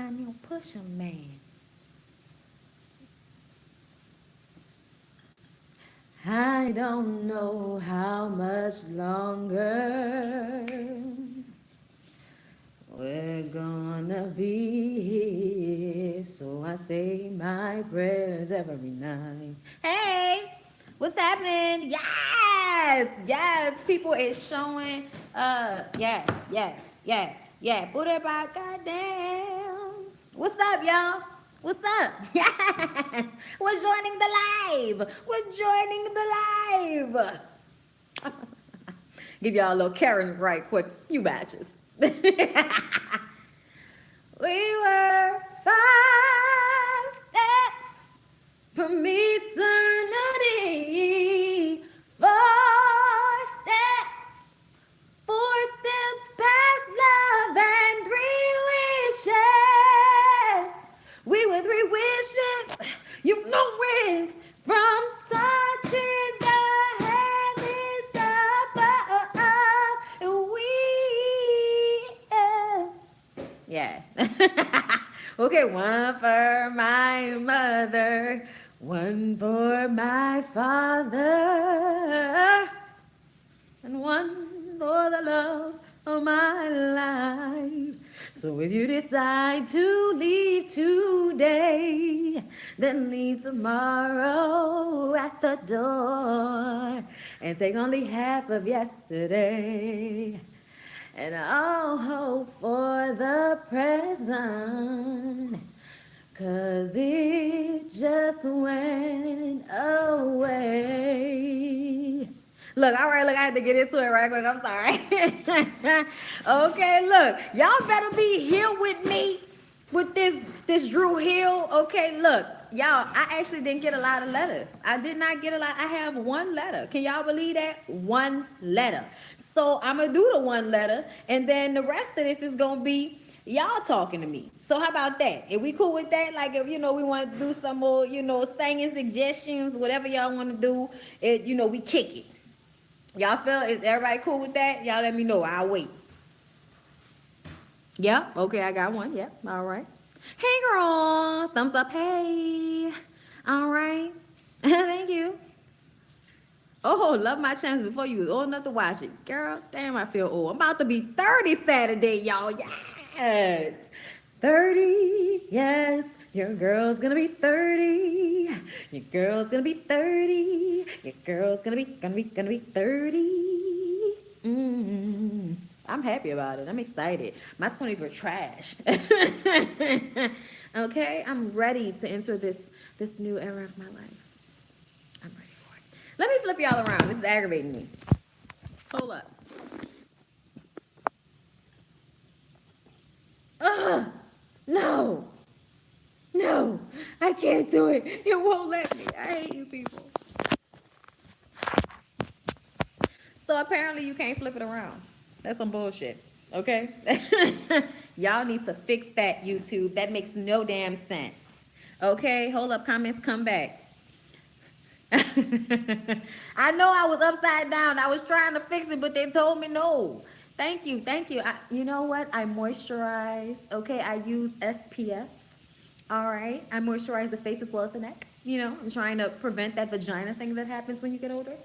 find me on Push 'em, man. I don't know how much longer we're gonna be here, so I say my prayers every night. Hey, what's happening? Yes, yes, people is showing. Yeah, yeah, yeah, yeah. Put it back, goddamn. What's up, y'all? What's up? Yes, we're joining the live. We're joining the live. Give y'all a little Karen right quick. You batches. We were 5 steps from eternity. 4 steps, 4 steps past love and 3 wishes. We were 3 wishes. You know it from touching the heavens above. Yeah. Okay, one for my mother, one for my father, and one for the love of my life. So if you decide to leave today, then leave tomorrow at the door and take only half of yesterday. And I'll hope for the present, 'cause it just went away. Look, all right, look, I had to get into it right quick. I'm sorry. Okay, look, y'all better be here with me with this Drew Hill. Okay, look, y'all, I actually didn't get a lot of letters. I did not get a lot. I have one letter. Can y'all believe that? One letter. So I'm gonna do the one letter, and then the rest of this is gonna be y'all talking to me. So how about that? If we cool with that, like if we want to do some more, singing suggestions, whatever y'all want to do, we kick it. Y'all feel? Is everybody cool with that? Y'all let me know. I'll wait. Yeah. Okay, I got one. Yep. All right. Hey, girl. Thumbs up. Hey. All right. Thank you. Oh, love my chance before you was old enough to watch it. Girl, damn, I feel old. I'm about to be 30 Saturday, y'all. Yes. 30, yes. Your girl's gonna be 30. Your girl's gonna be 30. Your girl's gonna be 30. I'm happy about it. I'm excited. My 20s were trash. Okay, I'm ready to enter this new era of my life. I'm ready for it. Let me flip y'all around. This is aggravating me. Hold up. Ugh! No! No! I can't do it. It won't let me. I hate you people. So apparently you can't flip it around. That's some bullshit. Okay? Y'all need to fix that, YouTube. That makes no damn sense. Okay? Hold up. Comments, come back. I know I was upside down. I was trying to fix it, but they told me no. Thank you. Thank you. You know what? I moisturize. Okay? I use SPF. All right? I moisturize the face as well as the neck. I'm trying to prevent that vagina thing that happens when you get older.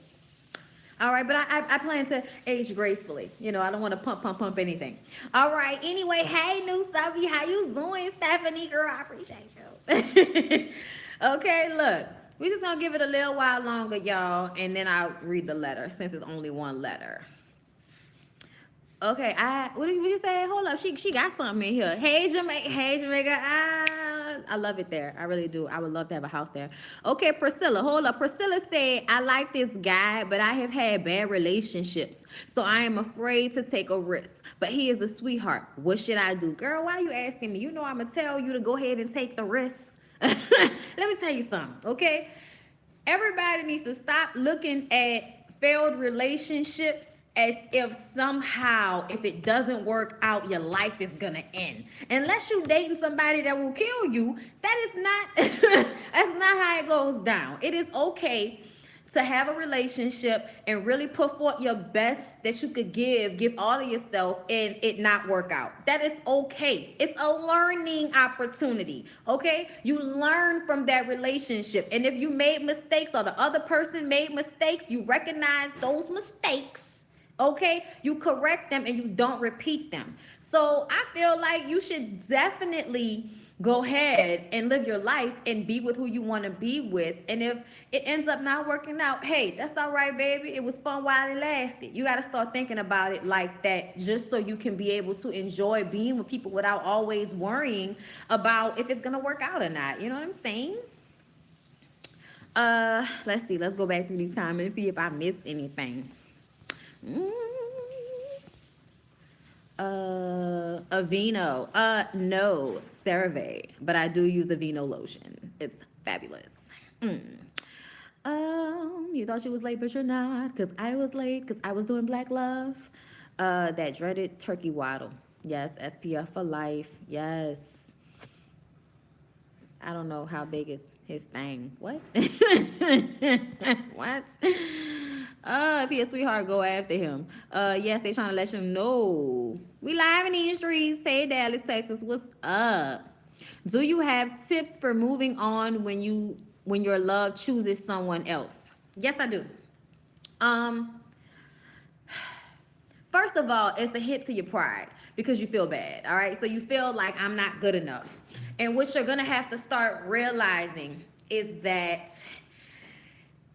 All right, but I plan to age gracefully. I don't want to pump anything. All right. Anyway, hey, new Stubby, how you doing, Stephanie? Girl, I appreciate you. Okay, look, we just gonna give it a little while longer, y'all, and then I'll read the letter since it's only one letter. Okay, what did you say? Hold up, she got something in here. Hey Jamaica, I love it there. I really do. I would love to have a house there. Okay, Priscilla, hold up. Priscilla said, I like this guy, but I have had bad relationships, so I am afraid to take a risk. But he is a sweetheart. What should I do? Girl, why are you asking me? You know I'm gonna tell you to go ahead and take the risk. Let me tell you something, okay? Everybody needs to stop looking at failed relationships as if somehow, if it doesn't work out, your life is gonna end. Unless you dating somebody that will kill you, that is not that's not how it goes down. It is okay to have a relationship and really put forth your best that you could give all of yourself, and it not work out. That is okay. It's a learning opportunity. Okay, you learn from that relationship, and if you made mistakes or the other person made mistakes, you recognize those mistakes. Okay, you correct them and you don't repeat them. So I feel like you should definitely go ahead and live your life and be with who you want to be with. And if it ends up not working out, hey, that's all right, baby. It was fun while it lasted. You got to start thinking about it like that, just so you can be able to enjoy being with people without always worrying about if it's going to work out or not. You know what I'm saying? Let's see. Let's go back through these comments, see if I missed anything. Aveeno. No, CeraVe, but I do use Aveeno lotion. It's fabulous. You thought you was late, but you're not, because I was late, because I was doing Black Love. That dreaded turkey waddle. Yes, SPF for life. Yes. I don't know how big is his thing. What? What? If he a sweetheart, go after him. Yes, they trying to let you know. We live in these streets. Hey, Dallas, Texas, what's up? Do you have tips for moving on when your love chooses someone else? Yes, I do. First of all, it's a hit to your pride because you feel bad. All right, so you feel like I'm not good enough, and what you're gonna have to start realizing is that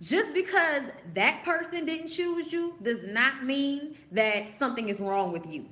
just because that person didn't choose you does not mean that something is wrong with you.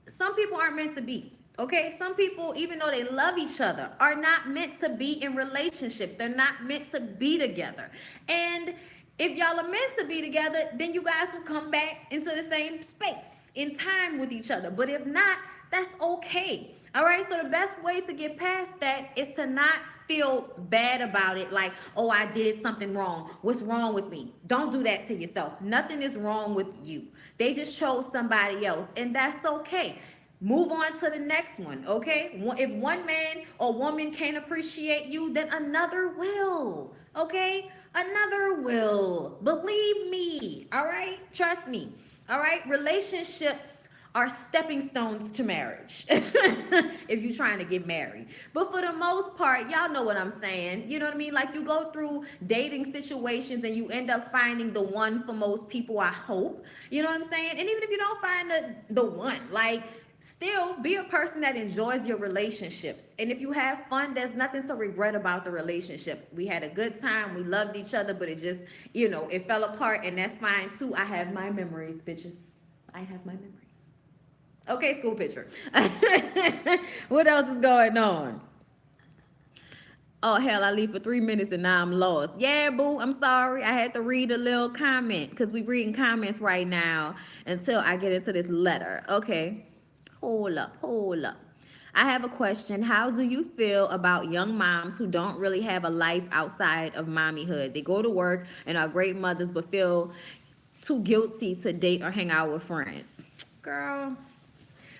Some people aren't meant to be. Okay, some people, even though they love each other, are not meant to be in relationships. They're not meant to be together. And if y'all are meant to be together, then you guys will come back into the same space in time with each other. But if not, that's okay. All right, so the best way to get past that is to not feel bad about it, like, oh, I did something wrong. What's wrong with me? Don't do that to yourself. Nothing is wrong with you. They just chose somebody else, and that's okay. Move on to the next one, okay? If one man or woman can't appreciate you, then another will, okay? Another will. Believe me, all right? Trust me, all right? Relationships are stepping stones to marriage if you're trying to get married. But for the most part, y'all know what I'm saying. You know what I mean? Like, you go through dating situations and you end up finding the one for most people, I hope. You know what I'm saying? And even if you don't find the one, like, still be a person that enjoys your relationships. And if you have fun, there's nothing to regret about the relationship. We had a good time. We loved each other, but it just, it fell apart, and that's fine too. I have my memories, bitches. I have my memories. Okay, school picture. What else is going on? Oh, hell, I leave for 3 minutes and now I'm lost. Yeah, boo, I'm sorry. I had to read a little comment because we reading comments right now until I get into this letter. Okay, hold up. I have a question. How do you feel about young moms who don't really have a life outside of mommyhood? They go to work and are great mothers but feel too guilty to date or hang out with friends. Girl,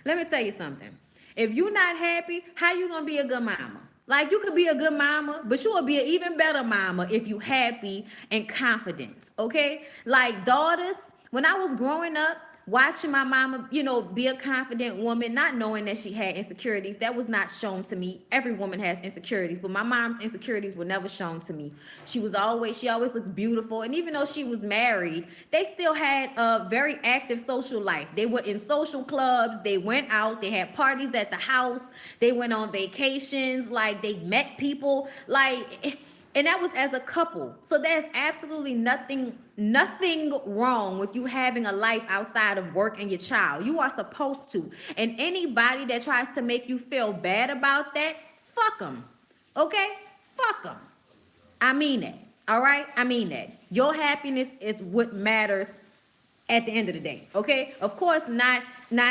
let me tell you something. If you're not happy, how you gonna be a good mama? Like, you could be a good mama, but you will be an even better mama if you happy and confident, okay? Like, daughters, when I was growing up, watching my mama, be a confident woman, not knowing that she had insecurities, that was not shown to me. Every woman has insecurities, but my mom's insecurities were never shown to me. She always looks beautiful, and even though she was married, they still had a very active social life. They were in social clubs, they went out, they had parties at the house, they went on vacations, like, they met people, like, and that was as a couple. So there's absolutely nothing wrong with you having a life outside of work and your child. You are supposed to. And anybody that tries to make you feel bad about that, fuck them. Okay? Fuck them. I mean it. All right? I mean that. Your happiness is what matters at the end of the day. Okay? Of course, not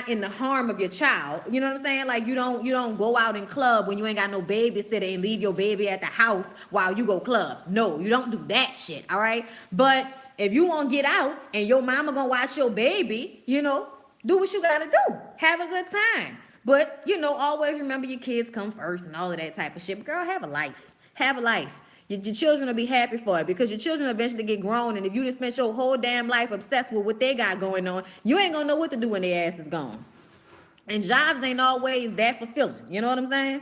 in the harm of your child. You know what I'm saying? Like, you don't go out and club when you ain't got no babysitter and leave your baby at the house while you go club. No, you don't do that shit. All right? But if you want to get out and your mama gonna watch your baby, do what you gotta do. Have a good time. But, always remember your kids come first and all of that type of shit. But girl, have a life. Have a life. Your children will be happy for it because your children eventually get grown. And if you just spent your whole damn life obsessed with what they got going on, you ain't gonna know what to do when their ass is gone. And jobs ain't always that fulfilling. You know what I'm saying?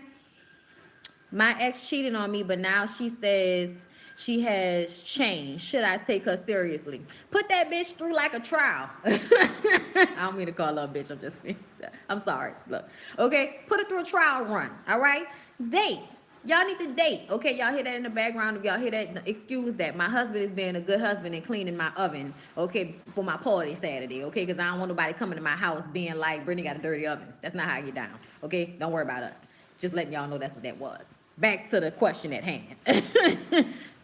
My ex cheated on me, but now she says she has changed. Should I take her seriously? Put that bitch through like a trial. I don't mean to call her a bitch. I'm just I'm sorry. Look. Okay? Put her through a trial run. All right? Date. Y'all need to date. Okay, y'all hear that in the background. If y'all hear that, excuse that. My husband is being a good husband and cleaning my oven, okay, for my party Saturday, okay? Because I don't want nobody coming to my house being like, Brittany got a dirty oven. That's not how I get down, okay? Don't worry about us. Just letting y'all know that's what that was. Back to the question at hand.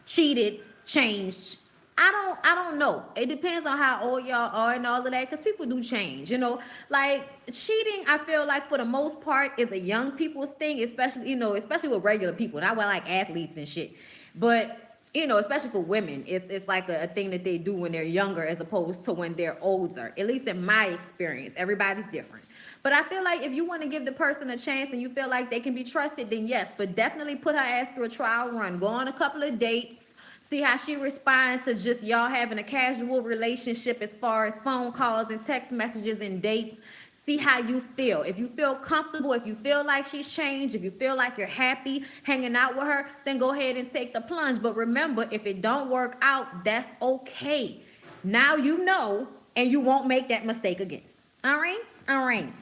Cheated, changed. I don't know. It depends on how old y'all are and all of that, because people do change, you know. Like cheating, I feel like for the most part is a young people's thing, especially, you know, especially with regular people, not with like athletes and shit. But you know, especially for women, it's like a thing that they do when they're younger as opposed to when they're older. At least in my experience, everybody's different. But I feel like if you want to give the person a chance and you feel like they can be trusted, then yes. But definitely put her ass through a trial run. Go on a couple of dates. See how she responds to just y'all having a casual relationship as far as phone calls and text messages and dates. See how you feel. If you feel comfortable, if you feel like she's changed, if you feel like you're happy hanging out with her, then go ahead and take the plunge. But remember, if it don't work out, that's okay. Now you know, and you won't make that mistake again. All right? All right.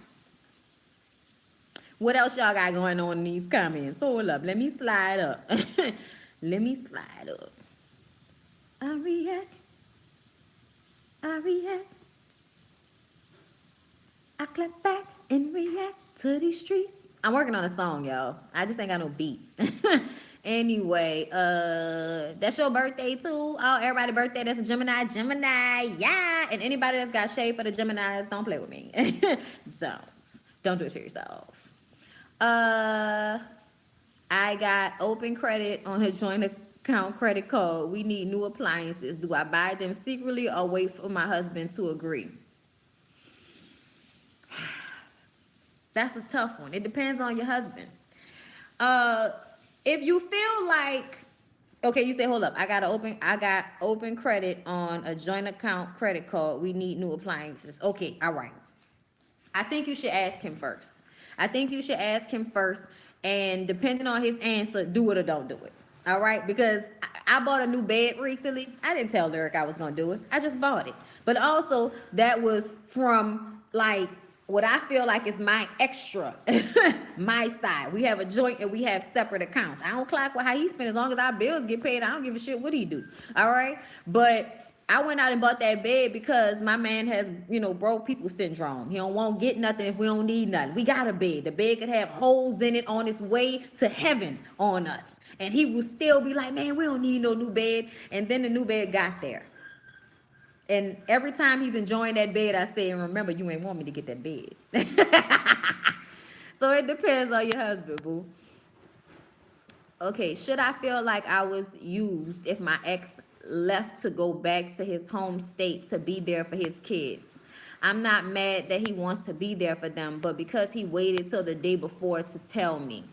What else y'all got going on in these comments? Hold up. Let me slide up. Let me slide up. I react. I react. I clap back and react to these streets. I'm working on a song, y'all. I just ain't got no beat. Anyway, that's your birthday too. Oh, everybody's birthday. That's a Gemini. Gemini, yeah. And anybody that's got shade for the Geminis, don't play with me. Don't do it to yourself. I got open credit on a joint account credit card. We need new appliances. Do I buy them secretly or wait for my husband to agree? That's a tough one. It depends on your husband. If you feel like, okay, you say, hold up, I got open credit on a joint account credit card. We need new appliances. Okay, all right. I think you should ask him first. And depending on his answer, do it or don't do it. All right? Because I bought a new bed recently. I didn't tell Lyric I was going to do it. I just bought it. But also, that was from, like, what I feel like is my extra, my side. We have a joint and we have separate accounts. I don't clock with how he spend. As long as our bills get paid, I don't give a shit what he do. All right? But I went out and bought that bed because my man has, you know, broke people syndrome. He don't want to get nothing if we don't need nothing. We got a bed. The bed could have holes in it on its way to heaven on us. And he will still be like, man, we don't need no new bed. And then the new bed got there. And every time he's enjoying that bed, I say, and remember, you ain't want me to get that bed. So it depends on your husband, boo. Okay, should I feel like I was used if my ex left to go back to his home state to be there for his kids? I'm not mad that he wants to be there for them, but because he waited till the day before to tell me.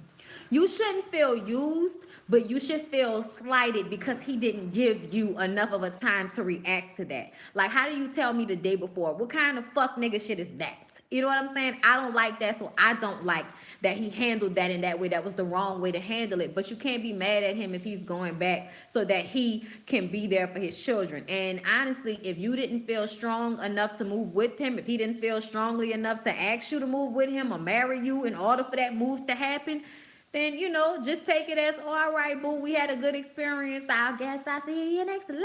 You shouldn't feel used, but you should feel slighted because he didn't give you enough of a time to react to that. Like, how do you tell me the day before? What kind of fuck nigga shit is that? You know what I'm saying? I don't like that, so I don't like that he handled that in that way. That was the wrong way to handle it. But you can't be mad at him if he's going back so that he can be there for his children. And honestly, if you didn't feel strong enough to move with him, if he didn't feel strongly enough to ask you to move with him or marry you in order for that move to happen, then, you know, just take it as, oh, all right, boo, we had a good experience. I guess I'll see you next lifetime.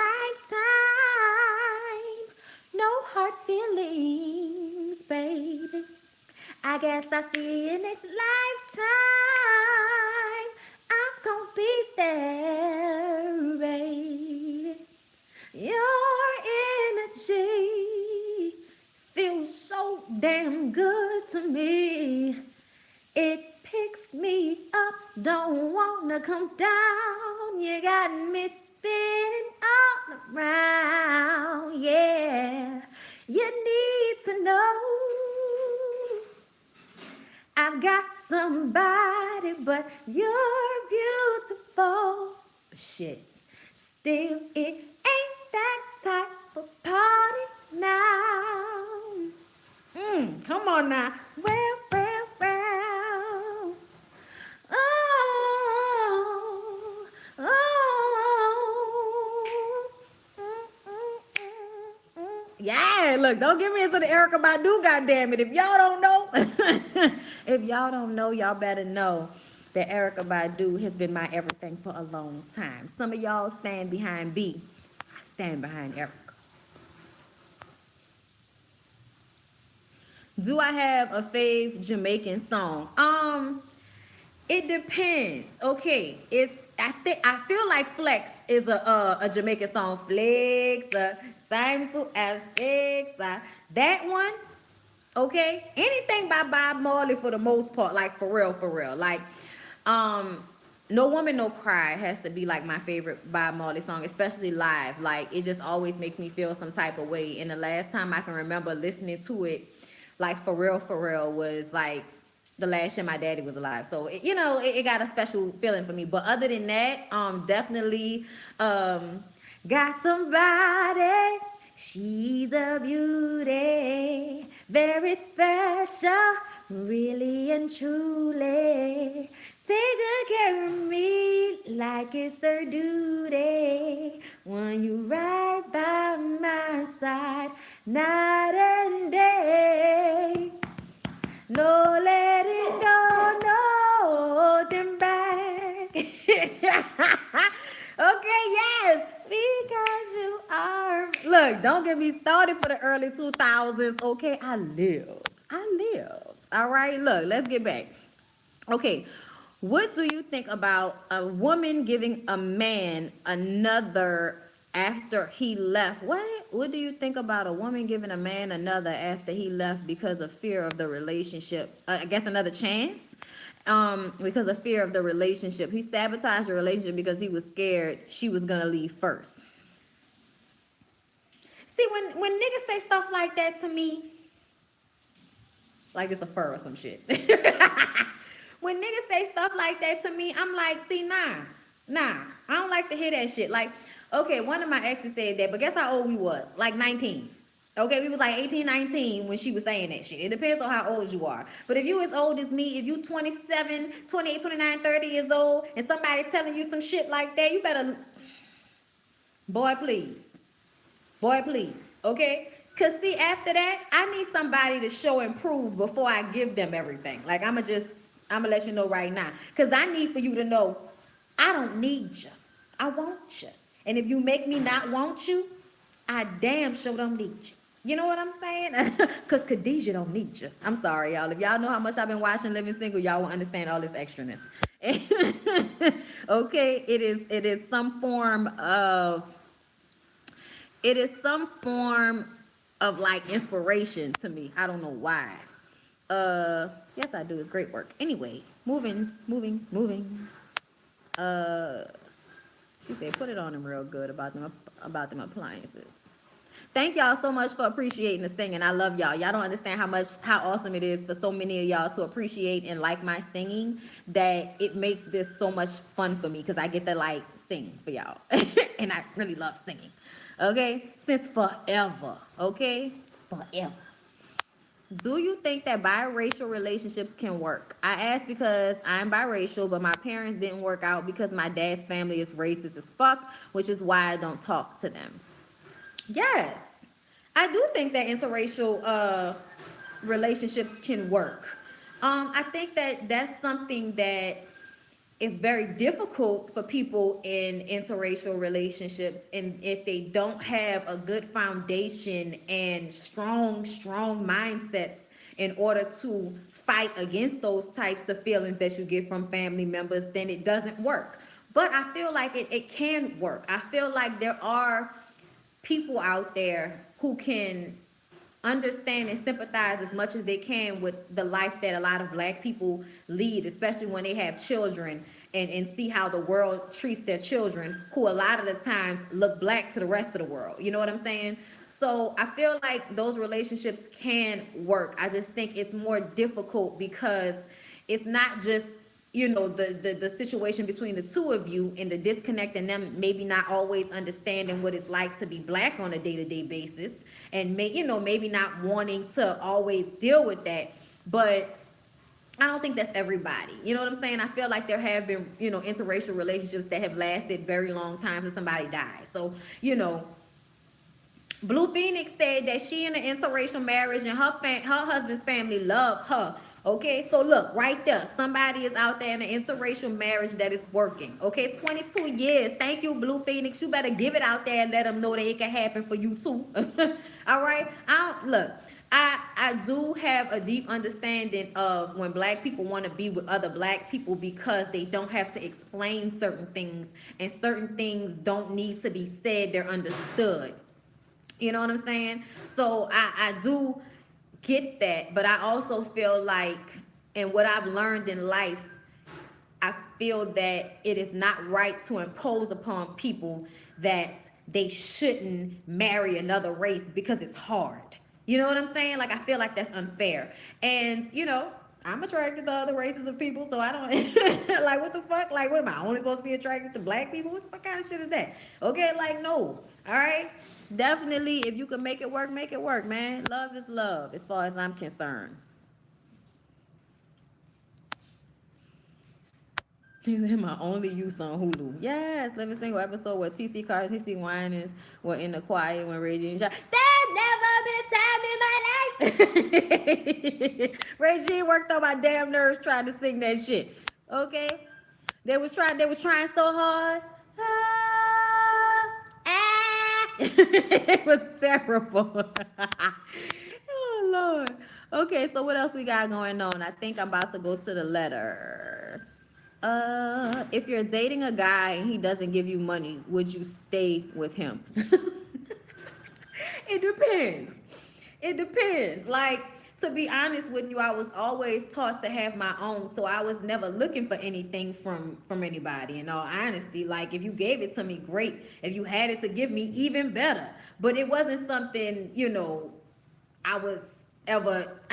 No hard feelings, baby. I guess I'll see you next lifetime. I'm gonna be there, baby. Your energy feels so damn good to me. It picks me up, don't wanna come down. You got me spinning all around, yeah. You need to know I've got somebody, but you're beautiful, Shit. Still, it ain't that type of party now. Come on now. Well, well, well. Oh, oh. Yeah, look, don't get me into the Erica Badu, goddamn it. If y'all don't know, if y'all don't know, y'all better know that Erica Badu has been my everything for a long time. Some of y'all stand behind B. I stand behind Erica. Do I have a fave Jamaican song? It depends. Okay, I feel like Flex is a Jamaican song. Flex, time to have sex. That one. Okay, anything by Bob Marley for the most part, like for real, for real. Like, No Woman No Cry has to be like my favorite Bob Marley song, especially live. Like, it just always makes me feel some type of way. And the last time I can remember listening to it, like for real, was like the last year my daddy was alive. So it got a special feeling for me. But other than that, definitely got somebody. She's a beauty, very special, really and truly. Take good care of me like it's her duty. When you right by my side, night and day. No letting go, no holding back. Okay, yes, because you are. Look, don't get me started for the early 2000s. Okay, I lived. All right, look, let's get back. Okay, what do you think about a woman giving a man another after he left? What do you think about a woman giving a man another after he left because of fear of the relationship? I guess another chance. Because of fear of the relationship. He sabotaged the relationship because he was scared she was gonna leave first. See, when niggas say stuff like that to me, like it's a fur or some shit. When niggas say stuff like that to me, I'm like, see, nah. I don't like to hear that shit. Like, okay, one of my exes said that, but guess how old we was? Like 19. Okay, we was like 18, 19 when she was saying that shit. It depends on how old you are. But if you as old as me, if you 27, 28, 29, 30 years old, and somebody telling you some shit like that, you better, boy, please. Boy, please. Okay? Because, see, after that, I need somebody to show and prove before I give them everything. Like, I'm going to let you know right now. Because I need for you to know, I don't need you. I want you. And if you make me not want you, I damn sure don't need you. You know what I'm saying? Because Khadijah don't need you. I'm sorry, y'all. If y'all know how much I've been watching Living Single, y'all will understand all this extraness. Okay? It is some form of like inspiration to me. I don't know why. Yes, I do. It's great work. Anyway, moving. Uh, she said, put it on them real good about them appliances. Thank y'all so much for appreciating the singing. I love y'all. Y'all don't understand how awesome it is for so many of y'all to appreciate and like my singing, that it makes this so much fun for me because I get to like sing for y'all. And I really love singing. Okay? Since forever. Okay? Forever. Do you think that biracial relationships can work? I asked because I'm biracial, but my parents didn't work out because my dad's family is racist as fuck, which is why I don't talk to them. Yes, I do think that interracial relationships can work. I think that that's something that is very difficult for people in interracial relationships, and if they don't have a good foundation and strong mindsets in order to fight against those types of feelings that you get from family members, then it doesn't work. But I feel like it can work. I feel like there are people out there who can understand and sympathize as much as they can with the life that a lot of black people lead, especially when they have children, and see how the world treats their children, who a lot of the times look black to the rest of the world. You know what I'm saying? So I feel like those relationships can work. I just think it's more difficult because it's not just the situation between the two of you, and the disconnect, and them maybe not always understanding what it's like to be black on a day-to-day basis, and maybe not wanting to always deal with that. But I don't think that's everybody. You know what I'm saying? I feel like there have been, interracial relationships that have lasted very long times and somebody died. So, Blue Phoenix said that she in an interracial marriage, and her husband's family love her. Okay, so look right there. Somebody is out there in an interracial marriage that is working. Okay, 22 years. Thank you, Blue Phoenix. You better give it out there and let them know that it can happen for you too. All right. I do have a deep understanding of when black people want to be with other black people, because they don't have to explain certain things, and certain things don't need to be said. They're understood. You know what I'm saying? So I do get that, but I also feel like, and what I've learned in life, I feel that it is not right to impose upon people that they shouldn't marry another race because it's hard. You know what I'm saying? Like, I feel like that's unfair. And, I'm attracted to other races of people, so I don't like, what the fuck? Like, what am I only supposed to be attracted to black people? What the fuck kind of shit is that? Okay, like, no. All right? Definitely, if you can make it work, man. Love is love, as far as I'm concerned. My only use on Hulu. Yes, every single episode where TC Cars, TC Winans were in the choir when Regine shot. There's never been time in my life. Regine worked on my damn nerves trying to sing that shit. Okay? They was trying so hard. It was terrible. Oh Lord. Okay, so what else we got going on? I think I'm about to go to the letter. If you're dating a guy and he doesn't give you money, would you stay with him? It depends. It depends. Like, to be honest with you, I was always taught to have my own, so I was never looking for anything from anybody. In all honesty, like, if you gave it to me, great. If you had it to give me, even better. But it wasn't something, I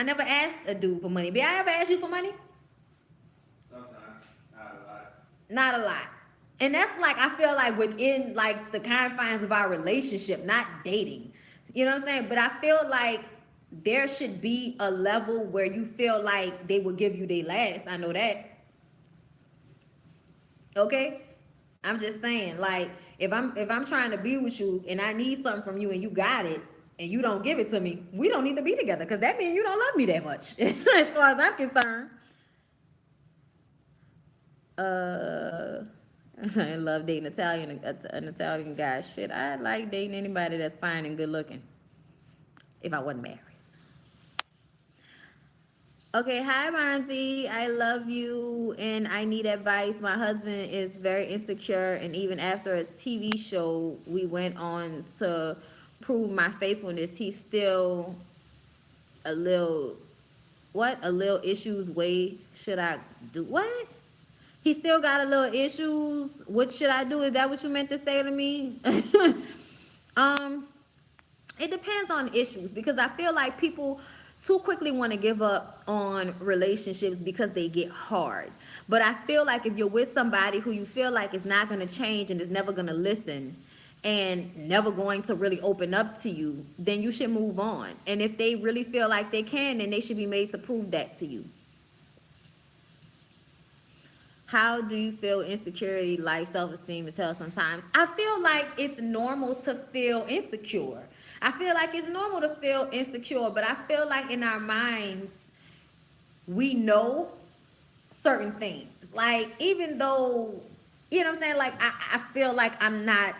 never asked a dude for money. Did I ever ask you for money? Not a lot. And that's like, I feel like within like the confines of our relationship, not dating. You know what I'm saying? But I feel like there should be a level where you feel like they will give you their last. I know that. Okay? I'm just saying, like, if I'm trying to be with you and I need something from you and you got it and you don't give it to me, we don't need to be together, because that means you don't love me that much, as far as I'm concerned. I love dating an Italian guy. Shit, I like dating anybody that's fine and good looking, if I wasn't married. Okay, hi Monty. I love you and I need advice. My husband is very insecure, and even after a TV show we went on to prove my faithfulness, he's still a little issues. Way should I do what? He still got a little issues. What should I do? Is that what you meant to say to me? It depends on issues, because I feel like people too quickly want to give up on relationships because they get hard. But I feel like if you're with somebody who you feel like is not going to change and is never going to listen and never going to really open up to you, then you should move on. And if they really feel like they can, then they should be made to prove that to you. How do you feel insecurity, like self-esteem is hell sometimes? I feel like it's normal to feel insecure. I feel like it's normal to feel insecure, but I feel like in our minds, we know certain things. Like, even though, you know what I'm saying? Like, I feel like I'm not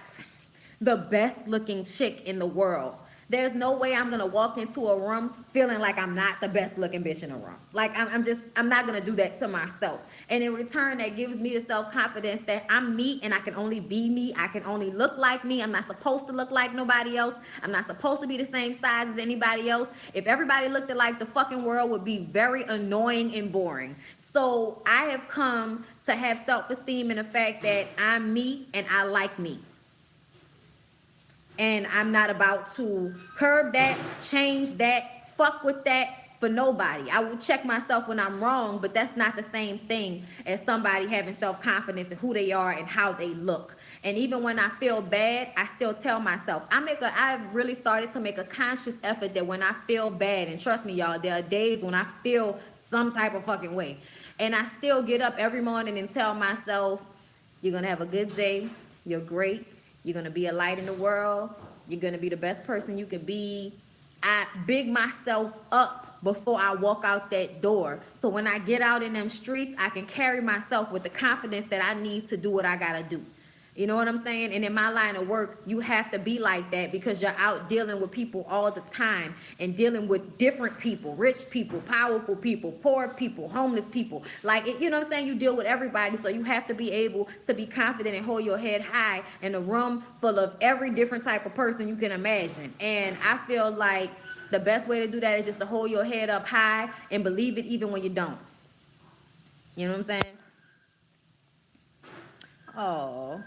the best looking chick in the world. There's no way I'm gonna walk into a room feeling like I'm not the best looking bitch in the room. Like, I'm not gonna do that to myself. And in return, that gives me the self-confidence that I'm me and I can only be me. I can only look like me. I'm not supposed to look like nobody else. I'm not supposed to be the same size as anybody else. If everybody looked alike, the fucking world would be very annoying and boring. So I have come to have self-esteem in the fact that I'm me and I like me. And I'm not about to curb that, change that, fuck with that for nobody. I will check myself when I'm wrong, but that's not the same thing as somebody having self-confidence in who they are and how they look. And even when I feel bad, I still tell myself, I've really started to make a conscious effort that when I feel bad, and trust me, y'all, there are days when I feel some type of fucking way. And I still get up every morning and tell myself, you're going to have a good day. You're great. You're going to be a light in the world. You're going to be the best person you can be. I big myself up before I walk out that door. So when I get out in them streets, I can carry myself with the confidence that I need to do what I got to do. You know what I'm saying? And in my line of work, you have to be like that because you're out dealing with people all the time and dealing with different people, rich people, powerful people, poor people, homeless people. Like, you know what I'm saying? You deal with everybody. So you have to be able to be confident and hold your head high in a room full of every different type of person you can imagine. And I feel like the best way to do that is just to hold your head up high and believe it even when you don't. You know what I'm saying? Oh.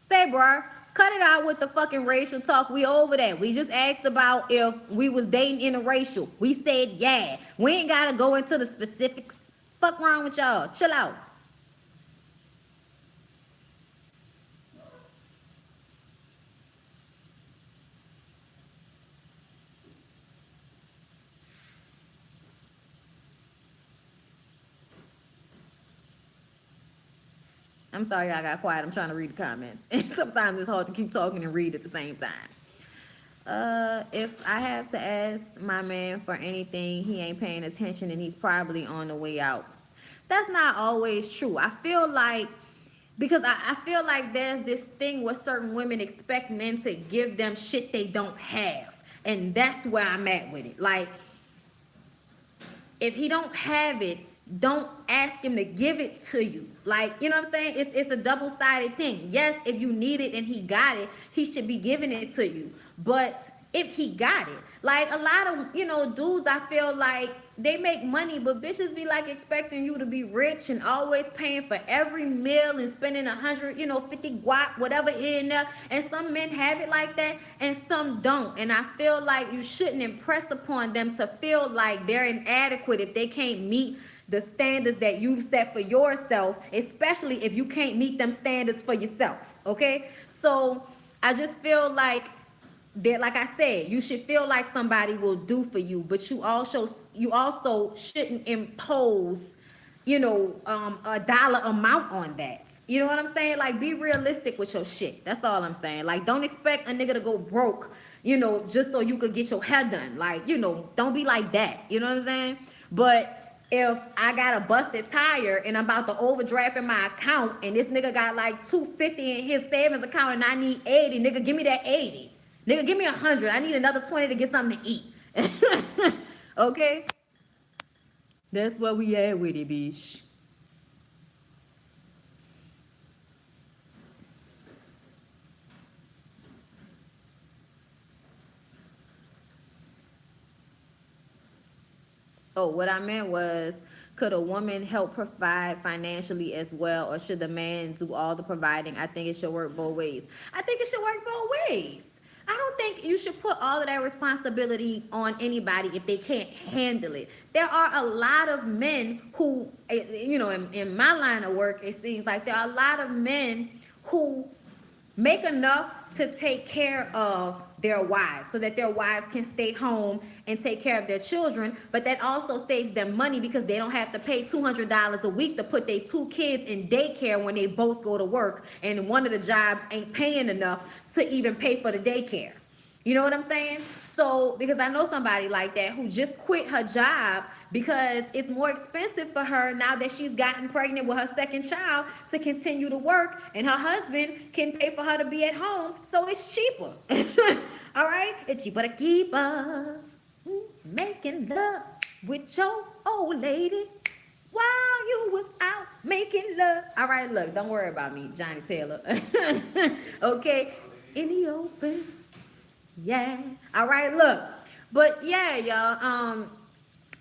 Say, bruh, cut it out with the fucking racial talk. We over that. We just asked about if we was dating interracial. We said yeah. We ain't gotta go into the specifics. Fuck wrong with y'all. Chill out. I'm sorry I got quiet. I'm trying to read the comments. And sometimes it's hard to keep talking and read at the same time. If I have to ask my man for anything, he ain't paying attention and he's probably on the way out. That's not always true. I feel like because I feel like there's this thing where certain women expect men to give them shit they don't have. And that's where I'm at with it. Like, if he don't have it, don't ask him to give it to you. Like, you know what I'm saying? It's a double-sided thing. Yes, if you need it and he got it, he should be giving it to you. But if he got it, like a lot of, dudes, I feel like they make money, but bitches be like expecting you to be rich and always paying for every meal and spending 100, 50 guap, whatever here and there. And some men have it like that and some don't. And I feel like you shouldn't impress upon them to feel like they're inadequate if they can't meet the standards that you've set for yourself, especially if you can't meet them standards for yourself. Okay? So I just feel like that, like I said, you should feel like somebody will do for you, but you also shouldn't impose, a dollar amount on that. You know what I'm saying? Like, be realistic with your shit. That's all I'm saying. Like, don't expect a nigga to go broke, just so you could get your hair done. Like, don't be like that. You know what I'm saying? But if I got a busted tire and I'm about to overdraft in my account and this nigga got like $250 in his savings account and I need 80, nigga, give me that 80. Nigga, give me 100. I need another 20 to get something to eat. Okay? That's where we at with it, bitch. Oh, what I meant was, could a woman help provide financially as well, or should the man do all the providing? I think it should work both ways. I think it should work both ways. I don't think you should put all of that responsibility on anybody if they can't handle it. There are a lot of men who, in my line of work, it seems like there are a lot of men who make enough to take care of their wives so that their wives can stay home and take care of their children, but that also saves them money because they don't have to pay $200 a week to put their two kids in daycare when they both go to work and one of the jobs ain't paying enough to even pay for the daycare. You know what I'm saying? So, because I know somebody like that who just quit her job because it's more expensive for her now that she's gotten pregnant with her second child to continue to work, and her husband can pay for her to be at home, so it's cheaper. All right? It's cheaper to keep her making love with your old lady while you was out making love. All right, look, don't worry about me, Johnny Taylor. Okay? In the open. Yeah. All right, look. But yeah, y'all,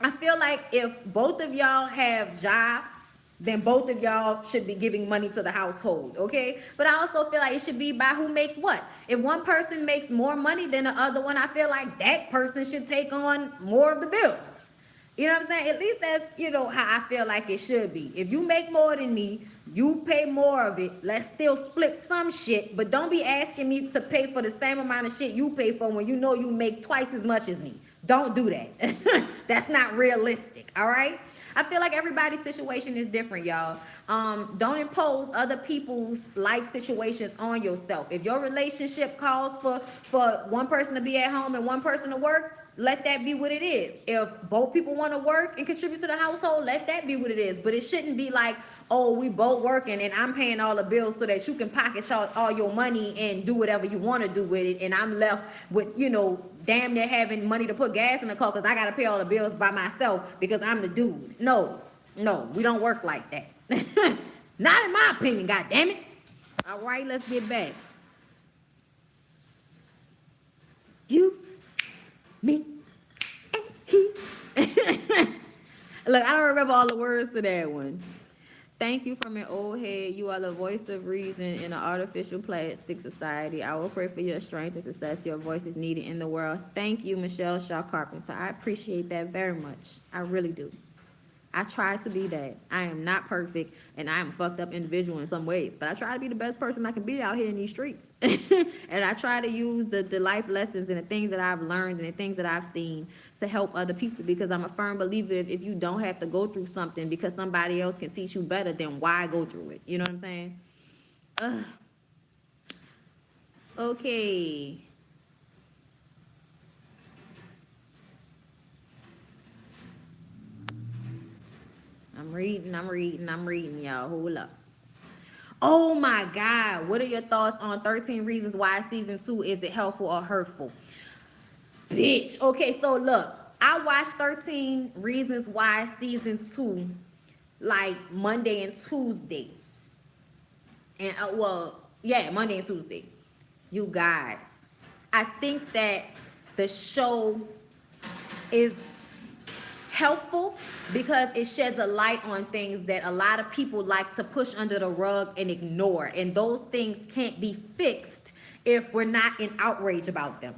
I feel like if both of y'all have jobs then both of y'all should be giving money to the household, okay? But I also feel like it should be by who makes what. If one person makes more money than the other one, I feel like that person should take on more of the bills. You know what I'm saying? At least that's, how I feel like it should be. If you make more than me, you pay more of it. Let's still split some shit, but don't be asking me to pay for the same amount of shit you pay for when you know you make twice as much as me. Don't do that. That's not realistic, all right? I feel like everybody's situation is different, y'all. Don't impose other people's life situations on yourself. If your relationship calls for one person to be at home and one person to work, let that be what it is. If both people want to work and contribute to the household, let that be what it is. But it shouldn't be like, oh, we both working and I'm paying all the bills so that you can pocket all your money and do whatever you want to do with it. And I'm left with, damn near having money to put gas in the car because I got to pay all the bills by myself because I'm the dude. No, we don't work like that. Not in my opinion, God damn it. All right, let's get back. You, me, and he. Look, I don't remember all the words to that one. Thank you from an old head. You are the voice of reason in an artificial plastic society. I will pray for your strength and success. Your voice is needed in the world. Thank you, Michelle Shaw Carpenter. I appreciate that very much. I really do. I try to be that. I am not perfect, and I am a fucked up individual in some ways, but I try to be the best person I can be out here in these streets. And I try to use the life lessons and the things that I've learned and the things that I've seen to help other people, because I'm a firm believer if you don't have to go through something because somebody else can teach you better, then why go through it? You know what I'm saying? Okay. I'm reading, y'all. Hold up. Oh my God. What are your thoughts on 13 Reasons Why season 2? Is it helpful or hurtful? Bitch. Okay, so look. I watched 13 Reasons Why season 2 like Monday and Tuesday. And Monday and Tuesday. You guys, I think that the show is helpful because it sheds a light on things that a lot of people like to push under the rug and ignore, and those things can't be fixed if we're not in outrage about them.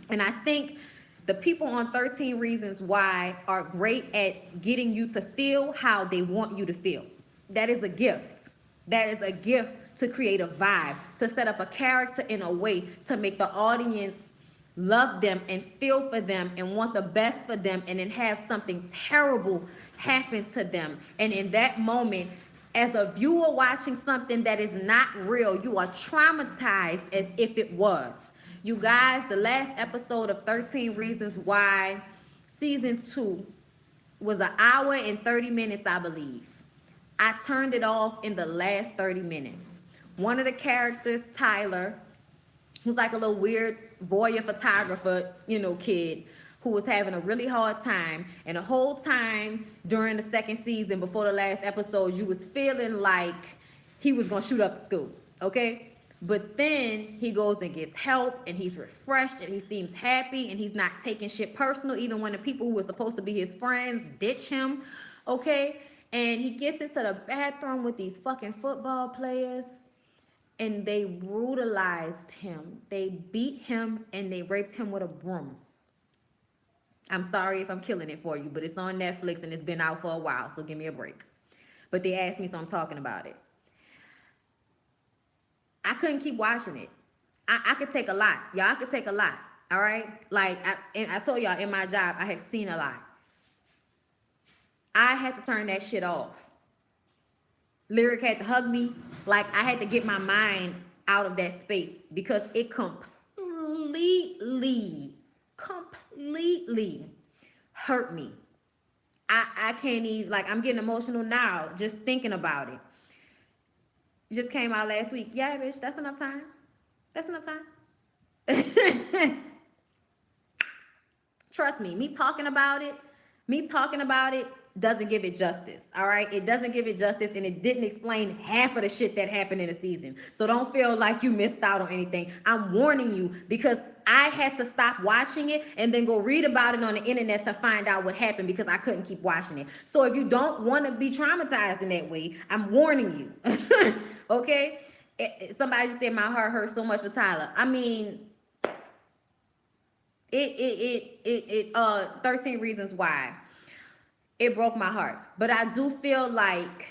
And I think the people on 13 Reasons Why are great at getting you to feel how they want you to feel. That is a gift. That is a gift to create a vibe, to set up a character in a way to make the audience love them and feel for them and want the best for them, and then have something terrible happen to them. And in that moment, as a viewer watching something that is not real, you are traumatized as if it was. You guys, the last episode of 13 Reasons Why season 2 was an hour and 30 minutes, I believe. I turned it off in the last 30 minutes. One of the characters, Tyler, who's like a little weird voyeur photographer, kid, who was having a really hard time. And the whole time during the second season, before the last episode, you was feeling like he was gonna shoot up the school, okay? But then he goes and gets help, and he's refreshed, and he seems happy, and he's not taking shit personal, even when the people who were supposed to be his friends ditch him, okay? And he gets into the bathroom with these fucking football players, and they brutalized him. They beat him, and they raped him with a broom. I'm sorry if I'm killing it for you, but it's on Netflix, and it's been out for a while, so give me a break. But they asked me, so I'm talking about it. I couldn't keep watching it. I could take a lot. Y'all, I could take a lot. All right? Like, I told y'all in my job, I have seen a lot. I had to turn that shit off. Lyric had to hug me. Like, I had to get my mind out of that space because it completely hurt me. I can't even, like, I'm getting emotional now just thinking about it. It just came out last week. Yeah, bitch, that's enough time. That's enough time. Trust me, me talking about it doesn't give it justice. All right, it doesn't give it justice, and it didn't explain half of the shit that happened in the season. So don't feel like you missed out on anything. I'm warning you because I had to stop watching it and then go read about it on the internet to find out what happened because I couldn't keep watching it. So if you don't want to be traumatized in that way, I'm warning you. Okay. Somebody just said my heart hurts so much for Tyler. I mean, 13 reasons why it broke my heart. But I do feel like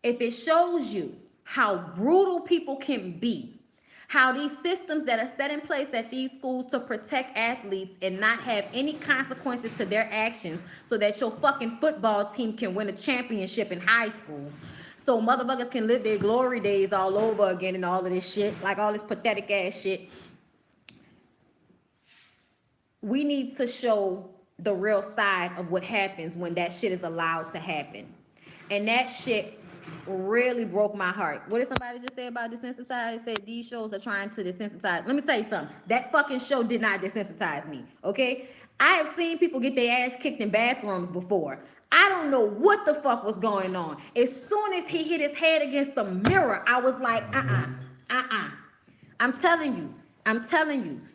if it shows you how brutal people can be, how these systems that are set in place at these schools to protect athletes and not have any consequences to their actions so that your fucking football team can win a championship in high school. So motherfuckers can live their glory days all over again and all of this shit, like all this pathetic ass shit. We need to show the real side of what happens when that shit is allowed to happen. And that shit really broke my heart. What did somebody just say about desensitized? It said these shows are trying to desensitize. Let me tell you something. That fucking show did not desensitize me, okay? I have seen people get their ass kicked in bathrooms before. I don't know what the fuck was going on. As soon as he hit his head against the mirror, I was like, I'm telling you,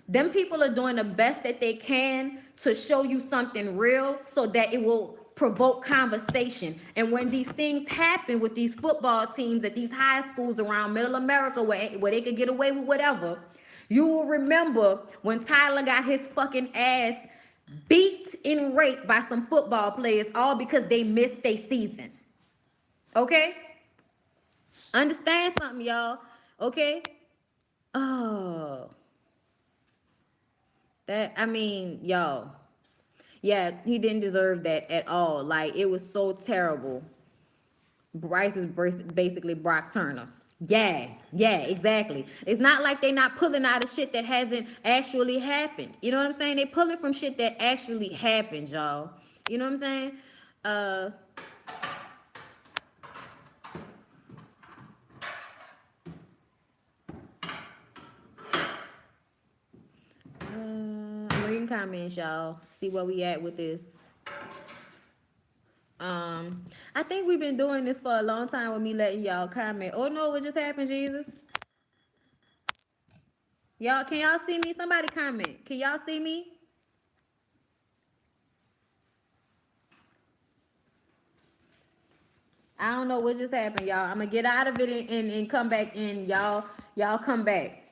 them people are doing the best that they can to show you something real so that it will provoke conversation. And when these things happen with these football teams at these high schools around middle America where they could get away with whatever, you will remember when Tyler got his fucking ass beat and raped by some football players all because they missed their season. Okay? Understand something, y'all. Okay? Oh. That, I mean, y'all. Yeah, he didn't deserve that at all. Like, it was so terrible. Bryce is basically Brock Turner. Yeah, exactly. It's not like they not pulling out of shit that hasn't actually happened. You know what I'm saying? They pulling from shit that actually happened, y'all. You know what I'm saying? Uh, I'm reading comments, y'all. See where we at with this. I think we've been doing this for a long time with me letting y'all comment. Oh no, what just happened, Jesus? Y'all, can y'all see me? Somebody comment. Can y'all see me? I don't know what just happened, y'all. I'm gonna get out of it and come back in. Y'all come back.